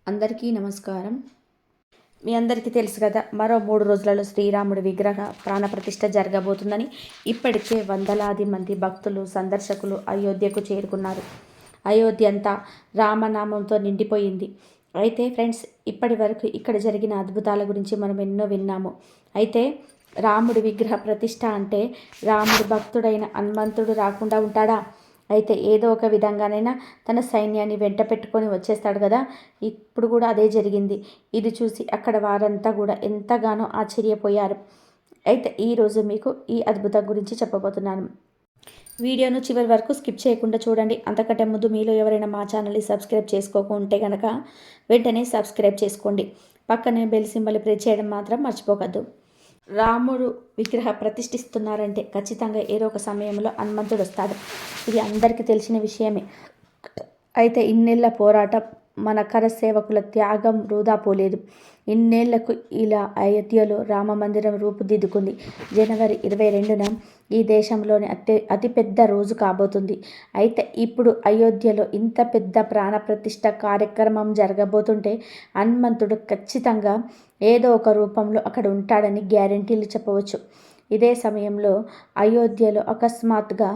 అందరికీ నమస్కారం. మీ అందరికీ తెలుసు కదా, మరో 3 రోజులలో శ్రీరాముడి విగ్రహ ప్రాణప్రతిష్ఠ జరగబోతుందని. ఇప్పటికే వందలాది మంది భక్తులు, సందర్శకులు అయోధ్యకు చేరుకున్నారు. అయోధ్య అంతా రామనామంతో నిండిపోయింది. అయితే ఫ్రెండ్స్, ఇప్పటి వరకు ఇక్కడ జరిగిన అద్భుతాల గురించి మనం ఎన్నో విన్నాము. అయితే రాముడి విగ్రహ ప్రతిష్ఠ అంటే రాముడి భక్తుడైన హనుమంతుడు రాకుండా ఉంటాడా? అయితే ఏదో ఒక విధంగానైనా తన సైన్యాన్ని వెంట పెట్టుకొని వచ్చేస్తాడు కదా. ఇప్పుడు కూడా అదే జరిగింది. ఇది చూసి అక్కడ వారంతా కూడా ఎంతగానో ఆశ్చర్యపోయారు. అయితే ఈరోజు మీకు ఈ అద్భుతం గురించి చెప్పబోతున్నాను. వీడియోను చివరి వరకు స్కిప్ చేయకుండా చూడండి. అంతకంటే ముందు మీలో ఎవరైనా మా ఛానల్ని సబ్స్క్రైబ్ చేసుకోకుంటే కనుక వెంటనే సబ్స్క్రైబ్ చేసుకోండి. పక్కనే బెల్ సింబల్ ప్రెస్ చేయడం మాత్రం మర్చిపోకద్దు. రాముడు విగ్రహ ప్రతిష్ఠిస్తున్నారంటే ఖచ్చితంగా ఏదో ఒక సమయంలో హనుమంతుడు వస్తాడు. ఇది అందరికీ తెలిసిన విషయమే. అయితే ఇన్నేళ్ల పోరాటం, మన కరసేవకుల త్యాగం వృధా పోలేదు. ఇన్నేళ్లకు ఇలా అయోధ్యలో రామ మందిరం రూపుదిద్దుకుంది. జనవరి 22న ఈ దేశంలోని అతిపెద్ద రోజు కాబోతుంది. అయితే ఇప్పుడు అయోధ్యలో ఇంత పెద్ద ప్రాణప్రతిష్ఠ కార్యక్రమం జరగబోతుంటే హనుమంతుడు ఖచ్చితంగా ఏదో ఒక రూపంలో అక్కడ ఉంటాడని గ్యారెంటీలు చెప్పవచ్చు. ఇదే సమయంలో అయోధ్యలో అకస్మాత్తుగా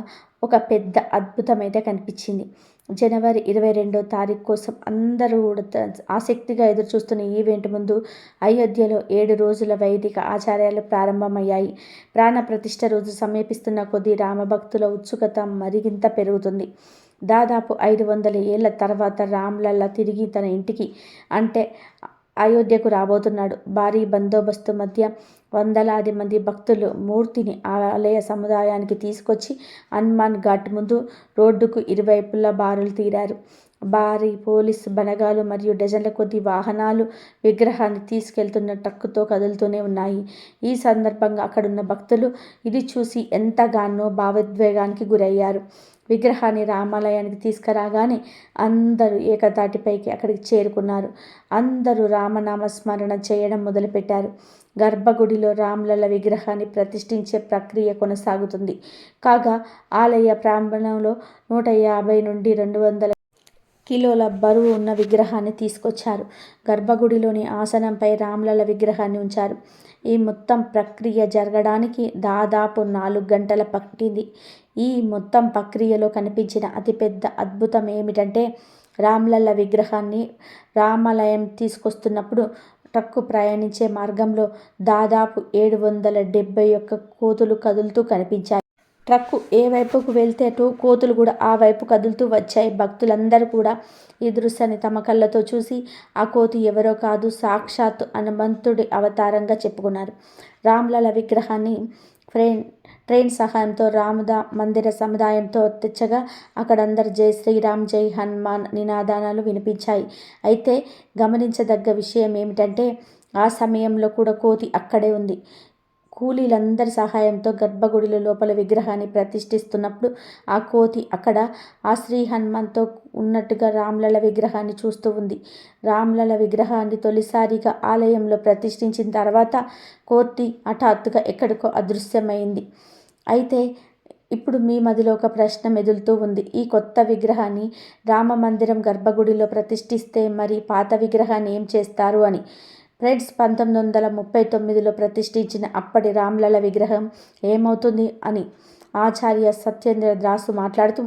ఒక పెద్ద అద్భుతం అయితే కనిపించింది. జనవరి 22వ తారీఖు కోసం అందరూ కూడా ఆసక్తిగా ఎదురుచూస్తున్న ఈవెంట్ ముందు అయోధ్యలో 7 రోజుల వైదిక ఆచార్యాలు ప్రారంభమయ్యాయి. ప్రాణప్రతిష్ఠ రోజు సమీపిస్తున్న కొద్దీ రామభక్తుల ఉత్సుకత మరింత పెరుగుతుంది. దాదాపు 500 ఏళ్ల తర్వాత రామ్లల్లా తిరిగి తన ఇంటికి అంటే అయోధ్యకు రాబోతున్నాడు. భారీ బందోబస్తు మధ్య వందలాది మంది భక్తులు మూర్తిని ఆలయ సముదాయానికి తీసుకొచ్చి హనుమాన్ ఘాట్ ముందు రోడ్డుకు ఇరువైపులా బారులు తీరారు. భారీ పోలీసు బలగాలు మరియు డజన్ల కొద్ది వాహనాలు విగ్రహాన్ని తీసుకెళ్తున్న ట్రక్కుతో కదులుతూనే ఉన్నాయి. ఈ సందర్భంగా అక్కడున్న భక్తులు ఇది చూసి ఎంతగానో భావోద్వేగానికి గురయ్యారు. విగ్రహాన్ని రామాలయానికి తీసుకురాగానే అందరూ ఏకతాటిపైకి అక్కడికి చేరుకున్నారు. అందరూ రామనామస్మరణ చేయడం మొదలుపెట్టారు. గర్భగుడిలో రామ్లల్ల విగ్రహాన్ని ప్రతిష్ఠించే ప్రక్రియ కొనసాగుతుంది. కాగా ఆలయ ప్రాంగణంలో 150 నుండి 200 కిలోల బరువు ఉన్న విగ్రహాన్ని తీసుకొచ్చారు. గర్భగుడిలోని ఆసనంపై రామ్లల్ల విగ్రహాన్ని ఉంచారు. ఈ మొత్తం ప్రక్రియ జరగడానికి దాదాపు 4 గంటల పట్టింది. ఈ మొత్తం ప్రక్రియలో కనిపించిన అతిపెద్ద అద్భుతం ఏమిటంటే, రామ్లల్ల విగ్రహాన్ని రామాలయం తీసుకొస్తున్నప్పుడు ట్రక్కు ప్రయాణించే మార్గంలో దాదాపు 771 కోతులు కదులుతూ కనిపించాయి. ట్రక్కు ఏ వైపుకు వెళ్తే కోతులు కూడా ఆ వైపు కదులుతూ వచ్చాయి. భక్తులందరూ కూడా ఈ దృశ్యాన్ని తమ కళ్ళతో చూసి ఆ కోతి ఎవరో కాదు, సాక్షాత్తు హనుమంతుడి అవతారంగా చెప్పుకున్నారు. రామ్లల్ల విగ్రహాన్ని ట్రైన్ సహాయంతో మందిర సముదాయంతో తెచ్చగా అక్కడందరూ జై శ్రీరామ్, జై హనుమాన్ నినాదాలు వినిపించాయి. అయితే గమనించదగ్గ విషయం ఏమిటంటే, ఆ సమయంలో కూడా కోతి అక్కడే ఉంది. కూలీలందరి సహాయంతో గర్భగుడిలో లోపల విగ్రహాన్ని ప్రతిష్ఠిస్తున్నప్పుడు ఆ కోతి అక్కడ ఆ శ్రీ హనుమాన్తో ఉన్నట్టుగా రామ్లల్ల విగ్రహాన్ని చూస్తూ ఉంది. రామ్లల్ల విగ్రహాన్ని తొలిసారిగా ఆలయంలో ప్రతిష్ఠించిన తర్వాత కోతి హఠాత్తుగా ఎక్కడికో అదృశ్యమైంది. అయితే ఇప్పుడు మీ మదిలో ఒక ప్రశ్న మెదులుతూ ఉంది. ఈ కొత్త విగ్రహాన్ని రామ మందిరం గర్భగుడిలో ప్రతిష్ఠిస్తే మరి పాత విగ్రహాన్ని ఏం చేస్తారు అని. ఫ్రెండ్స్, 1939లో ప్రతిష్ఠించిన అప్పటి రామ్లల్ల విగ్రహం ఏమవుతుంది అని ఆచార్య సత్యేంద్ర దాసు మాట్లాడుతూ,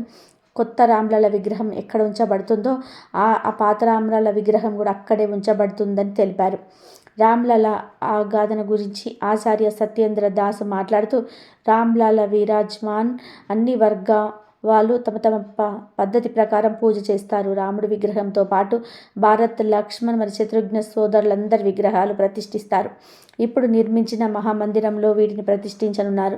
కొత్త రామ్లల్ల విగ్రహం ఎక్కడ ఉంచబడుతుందో ఆ పాత రామ్లల్ల విగ్రహం కూడా అక్కడే ఉంచబడుతుందని తెలిపారు. రామ్లల్ల ఆ గాథన గురించి ఆచార్య సత్యేంద్ర దాసు మాట్లాడుతూ, రామ్లల్ల విరాజ్మాన్ అన్ని వర్గ వాళ్ళు తమ తమ పద్ధతి ప్రకారం పూజ చేస్తారు. రాముడి విగ్రహంతో పాటు భారత్, లక్ష్మణ్ మరియు శత్రుఘ్న సోదరులందరి విగ్రహాలు ప్రతిష్ఠిస్తారు. ఇప్పుడు నిర్మించిన మహామందిరంలో వీటిని ప్రతిష్ఠించనున్నారు.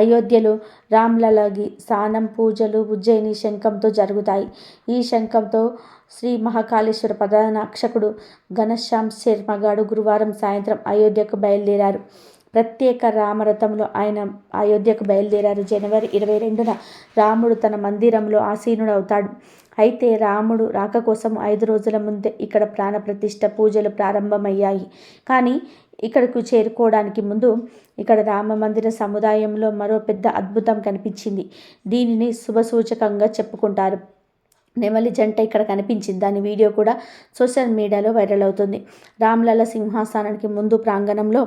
అయోధ్యలో రామ్లల్లకి స్నానం, పూజలు ఉజ్జయిని శంఖంతో జరుగుతాయి. ఈ శంఖంతో శ్రీ మహాకాళేశ్వర ప్రధాన అర్చకుడు ఘనశ్యామ్ శర్మ గారు గురువారం సాయంత్రం అయోధ్యకు బయలుదేరారు. ప్రత్యేక రామరథంలో ఆయన అయోధ్యకు బయలుదేరారు. జనవరి 22న రాముడు తన మందిరంలో ఆసీనుడవుతాడు. అయితే రాముడు రాక కోసం 5 రోజుల ముందే ఇక్కడ ప్రాణప్రతిష్ఠ పూజలు ప్రారంభమయ్యాయి. కానీ ఇక్కడకు చేరుకోవడానికి ముందు ఇక్కడ రామమందిర సముదాయంలో మరో పెద్ద అద్భుతం కనిపించింది. దీనిని శుభసూచకంగా చెప్పుకుంటారు. నెమలి జంట ఇక్కడ కనిపించింది. దాని వీడియో కూడా సోషల్ మీడియాలో వైరల్ అవుతుంది. రామ్లల సింహాసనానికి ముందు ప్రాంగణంలో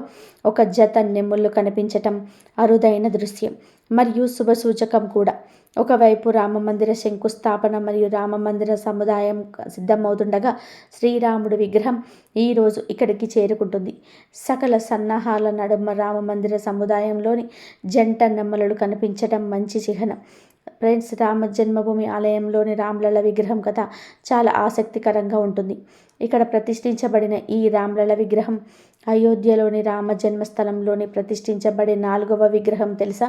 ఒక జత నెమళ్ళు కనిపించటం అరుదైన దృశ్యం మరియు శుభసూచకం కూడా. ఒకవైపు రామమందిర శంకుస్థాపన మరియు రామమందిర సముదాయం సిద్ధమవుతుండగా శ్రీరాముడి విగ్రహం ఈరోజు ఇక్కడికి చేరుకుంటుంది. సకల సన్నాహాల నడుమ రామమందిర సముదాయంలోని జంట నెమళ్ళు కనిపించడం మంచి చిహ్నం. ఫ్రెండ్స్, రామ జన్మభూమి ఆలయంలోని రామ్లల విగ్రహం కథ చాలా ఆసక్తికరంగా ఉంటుంది. ఇక్కడ ప్రతిష్ఠించబడిన ఈ రామ్లల విగ్రహం అయోధ్యలోని రామ జన్మస్థలంలోని ప్రతిష్ఠించబడే 4వ విగ్రహం తెలుసా?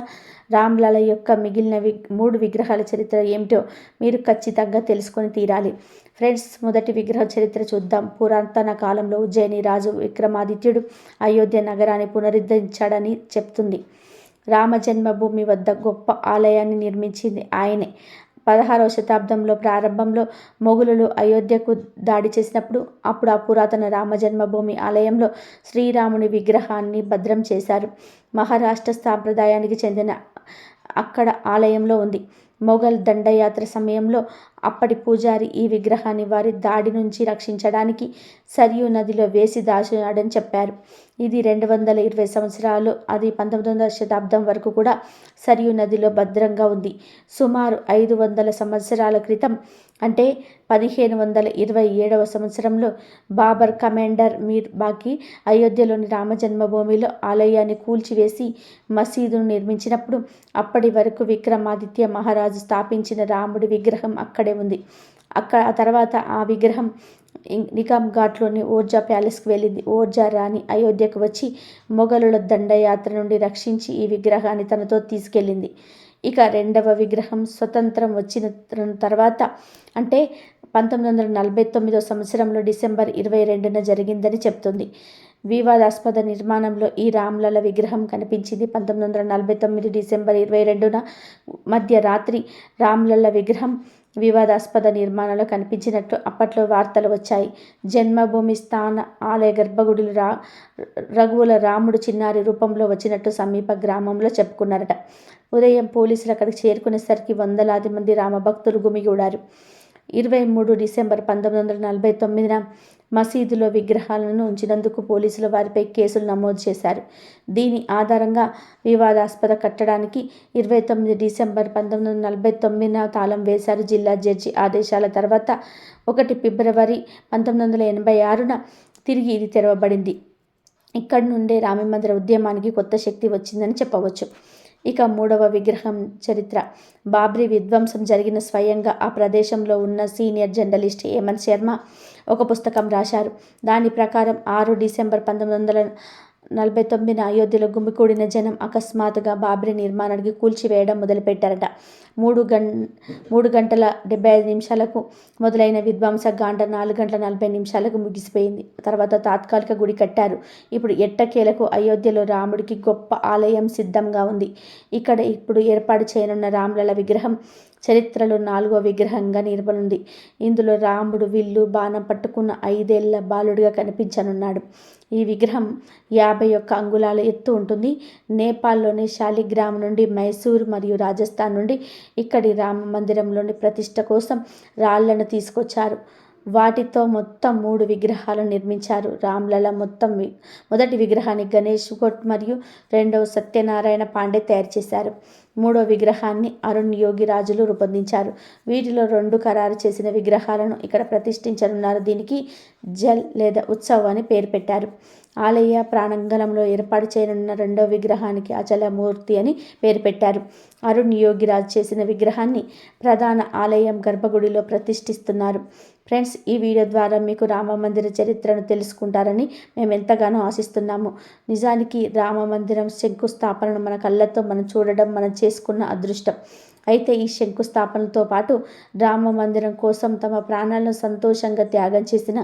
రామ్లల యొక్క మిగిలిన 3 విగ్రహాల చరిత్ర ఏమిటో మీరు ఖచ్చితంగా తెలుసుకొని తీరాలి. ఫ్రెండ్స్, మొదటి విగ్రహ చరిత్ర చూద్దాం. పురాతన కాలంలో ఉజ్జయిని రాజు విక్రమాదిత్యుడు అయోధ్య నగరాన్ని పునరుద్ధరించాడని చెప్తుంది. రామ జన్మభూమి వద్ద గొప్ప ఆలయాన్ని నిర్మించింది ఆయనే. 16వ శతాబ్దంలో ప్రారంభంలో మొఘలులు అయోధ్యకు దాడి చేసినప్పుడు అప్పుడు ఆ పురాతన రామ జన్మభూమి ఆలయంలో శ్రీరాముని విగ్రహాన్ని భద్రం చేశారు. మహారాష్ట్ర సాంప్రదాయానికి చెందిన అక్కడ ఆలయంలో ఉంది. మొఘల్ దండయాత్ర సమయంలో అప్పటి పూజారి ఈ విగ్రహాన్ని వారి దాడి నుంచి రక్షించడానికి సరియు నదిలో వేసి దాచాడని చెప్పారు. ఇది 220 సంవత్సరాలు, అది 19వ శతాబ్దం వరకు కూడా సరియు నదిలో భద్రంగా ఉంది. సుమారు 500 సంవత్సరాల క్రితం అంటే 1527వ సంవత్సరంలో బాబర్ కమాండర్ మీర్ బాకి అయోధ్యలోని రామ జన్మభూమిలో ఆలయాన్ని కూల్చివేసి మసీదును నిర్మించినప్పుడు అప్పటి వరకు విక్రమాదిత్య మహారాజు స్థాపించిన రాముడి విగ్రహం అక్కడే ఉంది. ఆ తర్వాత ఆ విగ్రహం నిజాం ఘాట్లోని ఓర్జా ప్యాలెస్కి వెళ్ళింది. ఓర్జా రాణి అయోధ్యకు వచ్చి మొఘలుల దండయాత్ర నుండి రక్షించి ఈ విగ్రహాన్ని తనతో తీసుకెళ్ళింది. ఇక 2వ విగ్రహం స్వతంత్రం వచ్చిన తర్వాత అంటే 1949వ సంవత్సరంలో డిసెంబర్ 22న జరిగిందని చెప్తుంది. వివాదాస్పద నిర్మాణంలో ఈ రామ్లల విగ్రహం కనిపించింది. 1949 డిసెంబర్ 22న మధ్యరాత్రి రామ్లల విగ్రహం వివాదాస్పద నిర్మాణంలో కనిపించినట్లు అప్పట్లో వార్తలు వచ్చాయి. జన్మభూమి స్థాన ఆలయ గర్భగుడిలో రఘువుల రాముడు చిన్నారి రూపంలో వచ్చినట్టు సమీప గ్రామంలో చెప్పుకున్నారట. ఉదయం పోలీసులు అక్కడికి చేరుకునేసరికి వందలాది మంది రామభక్తులు గుమిగూడారు. 23 డిసెంబర్ 1949న మసీదులో విగ్రహాలను ఉంచినందుకు పోలీసులు వారిపై కేసులు నమోదు చేశారు. దీని ఆధారంగా వివాదాస్పద కట్టడానికి 29 డిసెంబర్ 1949న తాళం వేశారు. జిల్లా జడ్జి ఆదేశాల తర్వాత 1 ఫిబ్రవరి 1986న తిరిగి ఇది తెరవబడింది. ఇక్కడి నుండే రామమందిర ఉద్యమానికి కొత్త శక్తి వచ్చిందని చెప్పవచ్చు. ఇక 3వ విగ్రహం చరిత్ర. బాబ్రీ విధ్వంసం జరిగిన స్వయంగా ఆ ప్రదేశంలో ఉన్న సీనియర్ జర్నలిస్ట్ హేమంత్ శర్మ ఒక పుస్తకం రాశారు. దాని ప్రకారం 6 డిసెంబర్ 1949న అయోధ్యలో గుమికూడిన జనం అకస్మాత్తుగా బాబ్రీ నిర్మాణానికి కూల్చివేయడం మొదలుపెట్టారట. 3 గంటల 75 నిమిషాలకు మొదలైన విధ్వంసకాండ 4 గంటల 40 నిమిషాలకు ముగిసిపోయింది. తర్వాత తాత్కాలిక గుడి కట్టారు. ఇప్పుడు ఎట్టకేలకు అయోధ్యలో రాముడికి గొప్ప ఆలయం సిద్ధంగా ఉంది. ఇక్కడ ఇప్పుడు ఏర్పాటు చేయనున్న రామ్లల విగ్రహం చరిత్రలో 4వ విగ్రహంగా నిలబడింది. ఇందులో రాముడు విల్లు బాణం పట్టుకున్న 5 ఏళ్ల బాలుడిగా కనిపించనున్నాడు. ఈ విగ్రహం 51 అంగుళాల ఎత్తు ఉంటుంది. నేపాల్లోని శాలిగ్రామ్ నుండి, మైసూర్ మరియు రాజస్థాన్ నుండి ఇక్కడి రామ మందిరంలోని ప్రతిష్ఠ కోసం రాళ్లను తీసుకొచ్చారు. వాటితో మొత్తం 3 విగ్రహాలను నిర్మించారు. రామ్లల మొదటి విగ్రహాన్ని గణేష్ భట్ మరియు 2వ సత్యనారాయణ పాండే తయారు చేశారు. 3వ విగ్రహాన్ని అరుణ్ యోగిరాజులు రూపొందించారు. వీటిలో 2 ఖరారు చేసిన విగ్రహాలను ఇక్కడ ప్రతిష్ఠించనున్నారు. దీనికి జల్ లేదా ఉత్సవ్ అని పేరు పెట్టారు. ఆలయ ప్రాంగణంలో ఏర్పాటు చేయనున్న 2వ విగ్రహానికి అచలమూర్తి అని పేరు పెట్టారు. అరుణ్ యోగిరాజ్ చేసిన విగ్రహాన్ని ప్రధాన ఆలయం గర్భగుడిలో ప్రతిష్ఠిస్తున్నారు. ఫ్రెండ్స్, ఈ వీడియో ద్వారా మీకు రామమందిర చరిత్రను తెలుసుకుంటారని మేము ఎంతగానో ఆశిస్తున్నాము. నిజానికి రామమందిరం శంకుస్థాపనను మన కళ్ళతో మనం చూడడం మనం చేసుకున్న అదృష్టం. అయితే ఈ శంకుస్థాపనతో పాటు రామ మందిరం కోసం తమ ప్రాణాలను సంతోషంగా త్యాగం చేసిన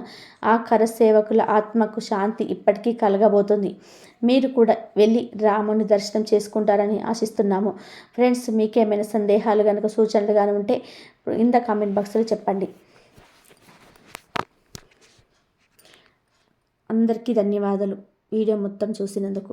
ఆ కరసేవకుల ఆత్మకు శాంతి ఇప్పటికీ కలగబోతుంది. మీరు కూడా వెళ్ళి రాముని దర్శనం చేసుకుంటారని ఆశిస్తున్నాము. ఫ్రెండ్స్, మీకేమైనా సందేహాలు కనుక సూచనలు కానీ ఉంటే కింద కామెంట్ బాక్స్లో చెప్పండి. అందరికీ ధన్యవాదాలు వీడియో మొత్తం చూసినందుకు.